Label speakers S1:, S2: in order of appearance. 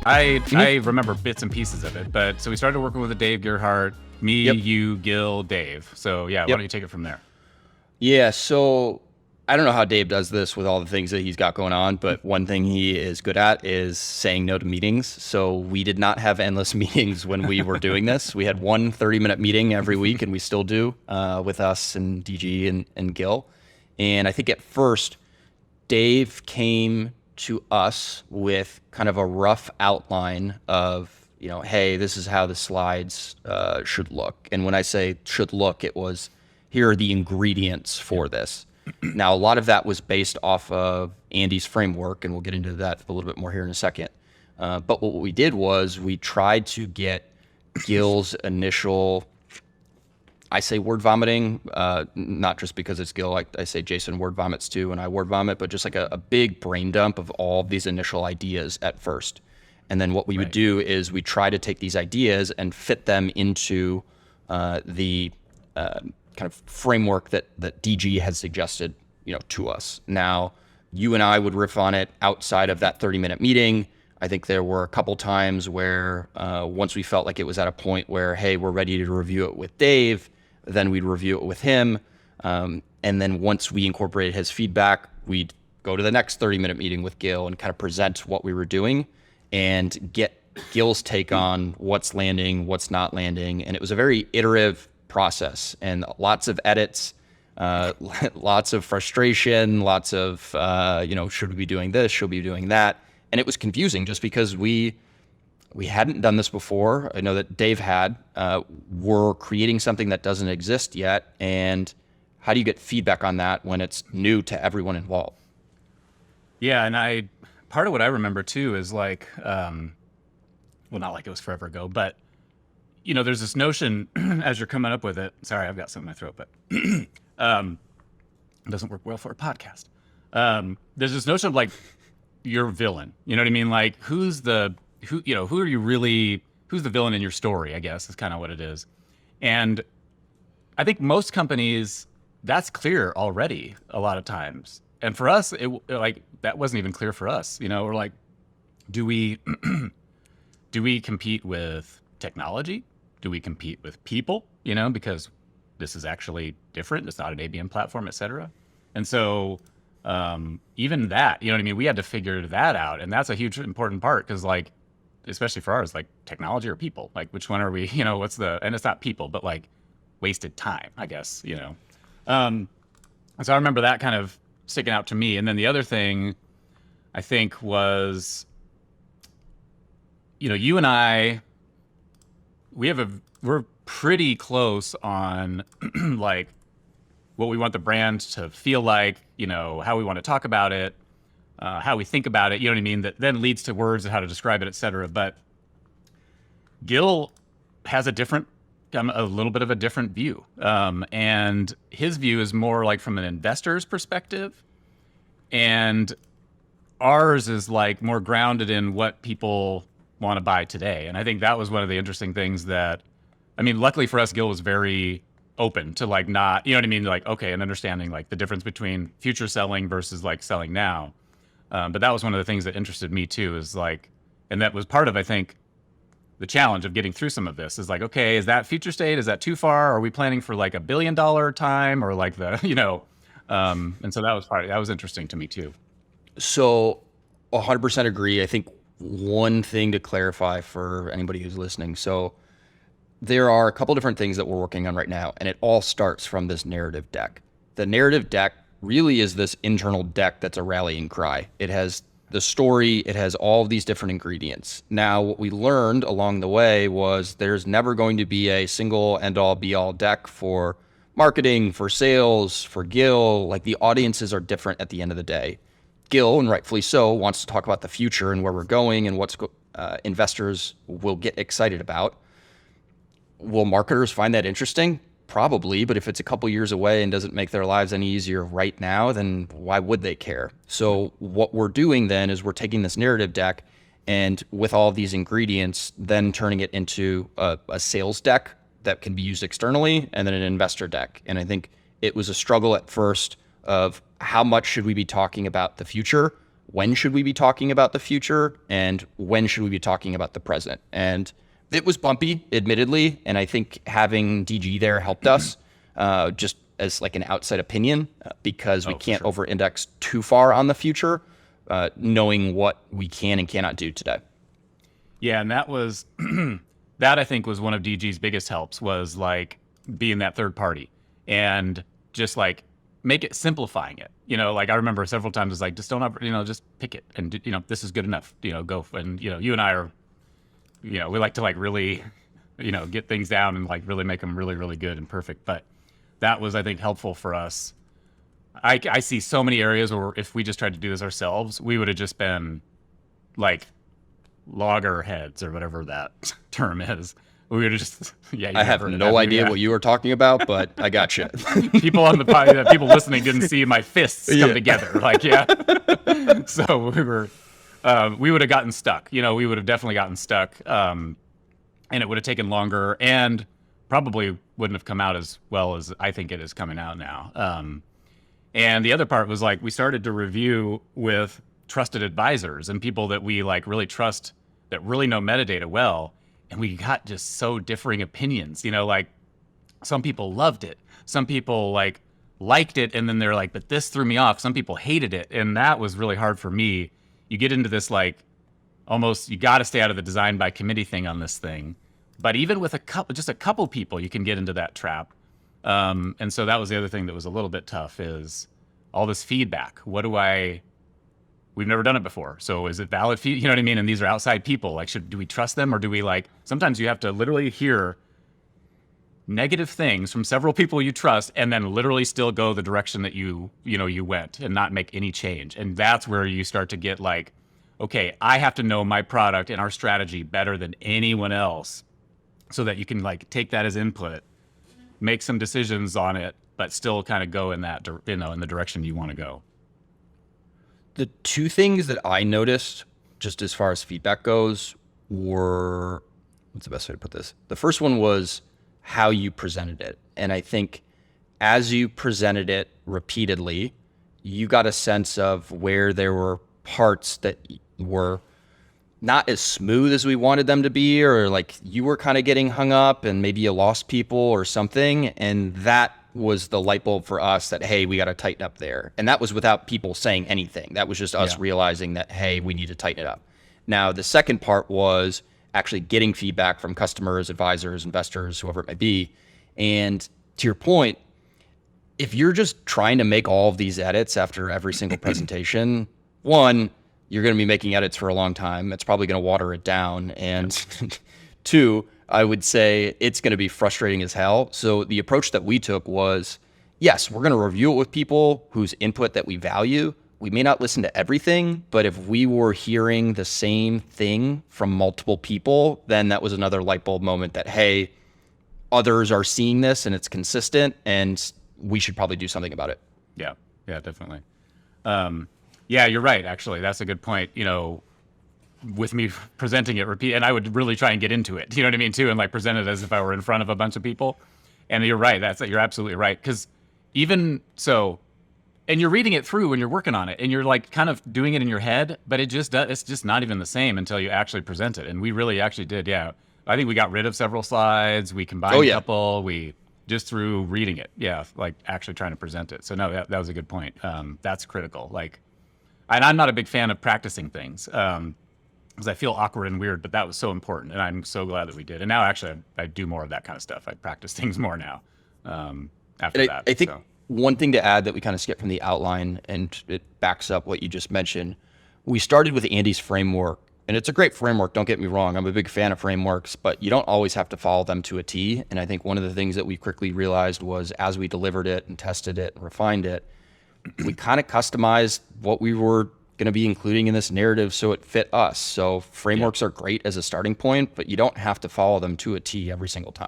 S1: I remember bits and pieces of it, but so we started working with Dave Gerhardt, me,
S2: Yep.
S1: you, Gil, Dave. So yeah, why
S2: Yep.
S1: don't you take it from there?
S2: Yeah. So I don't know how Dave does this with all the things that he's got going on, but one thing he is good at is saying no to meetings. So we did not have endless meetings when we were doing this. We had one 30-minute meeting every week, and we still do with us and DG and Gil. And I think at first, Dave came to us with kind of a rough outline of, hey, this is how the slides should look. And when I say should look, it was, here are the ingredients for this. Now, a lot of that was based off of Andy's framework, and we'll get into that a little bit more here in a second. But what we did was we tried to get Gil's initial, I say word vomiting, not just because it's Gil. I say Jason word vomits too, and I word vomit, but just like a big brain dump of all of these initial ideas at first. And then what we would do is we try to take these ideas and fit them into the kind of framework that DG has suggested, to us. Now, you and I would riff on it outside of that 30-minute meeting. I think there were a couple times where once we felt like it was at a point where, hey, we're ready to review it with Dave, then we'd review it with him. And then once we incorporated his feedback, we'd go to the next 30-minute meeting with Gil and kind of present what we were doing and get Gil's take on what's landing, what's not landing. And it was a very iterative process and lots of edits, lots of frustration, lots of, should we be doing this? Should we be doing that? And it was confusing just because we hadn't done this before. I know that Dave had. We're creating something that doesn't exist yet. And how do you get feedback on that when it's new to everyone involved?
S1: Yeah, and part of what I remember too is like, well, not like it was forever ago, but there's this notion as you're coming up with it. Sorry, I've got something in my throat, but it doesn't work well for a podcast. There's this notion of like your villain. You know what I mean? Like who are you really? Who's the villain in your story? I guess is kind of what it is. And I think most companies, that's clear already a lot of times. And for us, that wasn't even clear for us. We're like, do we compete with technology? Do we compete with people? Because this is actually different. It's not an ABM platform, et cetera. And so even that, we had to figure that out. And that's a huge important part because like, especially for ours, like technology or people, like which one are we, and it's not people, but like wasted time, I guess, So I remember that kind of sticking out to me. And then the other thing I think was, you and I, we're pretty close on like what we want the brand to feel like, how we want to talk about it, how we think about it, that then leads to words and how to describe it, et cetera. But Gil has a little bit of a different view. And his view is more like from an investor's perspective. And ours is like more grounded in what people want to buy today. And I think that was one of the interesting things that, luckily for us, Gil was very open to like not, like, okay, and understanding like the difference between future selling versus like selling now. But that was one of the things that interested me too, is like, and that was part of, I think, the challenge of getting through some of this is like, okay, is that future state? Is that too far? Are we planning for like $1 billion time or like the, and so that was interesting to me too.
S2: So 100% agree. I think one thing to clarify for anybody who's listening. So there are a couple different things that we're working on right now, and it all starts from this narrative deck. The narrative deck really is this internal deck that's a rallying cry. It has the story, it has all of these different ingredients. Now, what we learned along the way was there's never going to be a single end-all be-all deck for marketing, for sales, for Gil. Like the audiences are different at the end of the day. Gil, and rightfully so, wants to talk about the future and where we're going and what investors will get excited about. Will marketers find that interesting? Probably, but if it's a couple years away and doesn't make their lives any easier right now, then why would they care? So what we're doing then is we're taking this narrative deck and with all of these ingredients, then turning it into a sales deck that can be used externally and then an investor deck. And I think it was a struggle at first of how much should we be talking about the future, when should we be talking about the future, and when should we be talking about the present. And it was bumpy, admittedly, and I think having DG there helped us just as like an outside opinion because we can't over-index too far on the future, knowing what we can and cannot do today.
S1: Yeah, and that was that I think was one of DG's biggest helps, was like being that third party and just like make it, simplifying it. Like I remember several times it's like, just don't ever, just pick it and this is good enough. Go. And you and I are, we like to like really, get things down and like really make them really, really good and perfect. But that was, I think, helpful for us. I see so many areas where if we just tried to do this ourselves, we would have just been like loggerheads or whatever that term is. We would have just,
S2: I have no idea what you were talking about, but I got you.
S1: People on the people listening didn't see my fists come together. Like, so we would have gotten stuck. We would have definitely gotten stuck, and it would have taken longer, and probably wouldn't have come out as well as I think it is coming out now. And the other part was like we started to review with trusted advisors and people that we like really trust, that really know metadata well. And we got just so differing opinions, like some people loved it. Some people like liked it. And then they're like, but this threw me off. Some people hated it. And that was really hard for me. You get into this, like almost, you got to stay out of the design by committee thing on this thing. But even with just a couple people, you can get into that trap. And so that was the other thing that was a little bit tough, is all this feedback. We've never done it before. So is it valid feed? You know what I mean? And these are outside people. Like, do we trust them, or do we like, sometimes you have to literally hear negative things from several people you trust and then literally still go the direction that you went and not make any change. And that's where you start to get like, okay, I have to know my product and our strategy better than anyone else, so that you can like take that as input, make some decisions on it, but still kind of go in that, in the direction you want to go.
S2: The two things that I noticed, just as far as feedback goes, were, what's the best way to put this? The first one was how you presented it. And I think as you presented it repeatedly, you got a sense of where there were parts that were not as smooth as we wanted them to be, or like you were kind of getting hung up and maybe you lost people or something. And that was the light bulb for us that, hey, we got to tighten up there. And that was without people saying anything. That was just us realizing that, hey, we need to tighten it up. Now, the second part was actually getting feedback from customers, advisors, investors, whoever it might be. And to your point, if you're just trying to make all of these edits after every single presentation, one, you're going to be making edits for a long time. It's probably going to water it down. And two, I would say it's going to be frustrating as hell. So the approach that we took was, yes, we're going to review it with people whose input that we value. We may not listen to everything, but if we were hearing the same thing from multiple people, then that was another light bulb moment that, hey, others are seeing this and it's consistent and we should probably do something about it.
S1: Yeah, definitely. Yeah, you're right. Actually, that's a good point. With me presenting it and I would really try and get into it, you know what I mean, too, and like present it as if I were in front of a bunch of people. And you're right, you're absolutely right. Because even so, and you're reading it through when you're working on it, and you're like kind of doing it in your head, but it's just not even the same until you actually present it. And we really actually did, yeah. I think we got rid of several slides, we combined a couple, we just through reading it, like actually trying to present it. So no, that was a good point. That's critical. Like, and I'm not a big fan of practicing things. Because I feel awkward and weird, but that was so important, and I'm so glad that we did. And now, actually, I do more of that kind of stuff. I practice things more now. After that,
S2: I think one thing to add that we kind of skipped from the outline, and it backs up what you just mentioned. We started with Andy's framework, and it's a great framework. Don't get me wrong; I'm a big fan of frameworks, but you don't always have to follow them to a T. And I think one of the things that we quickly realized was, as we delivered it and tested it and refined it, we kind of customized what we were going to be including in this narrative so it fit us. So frameworks are great as a starting point, but you don't have to follow them to a T every single time.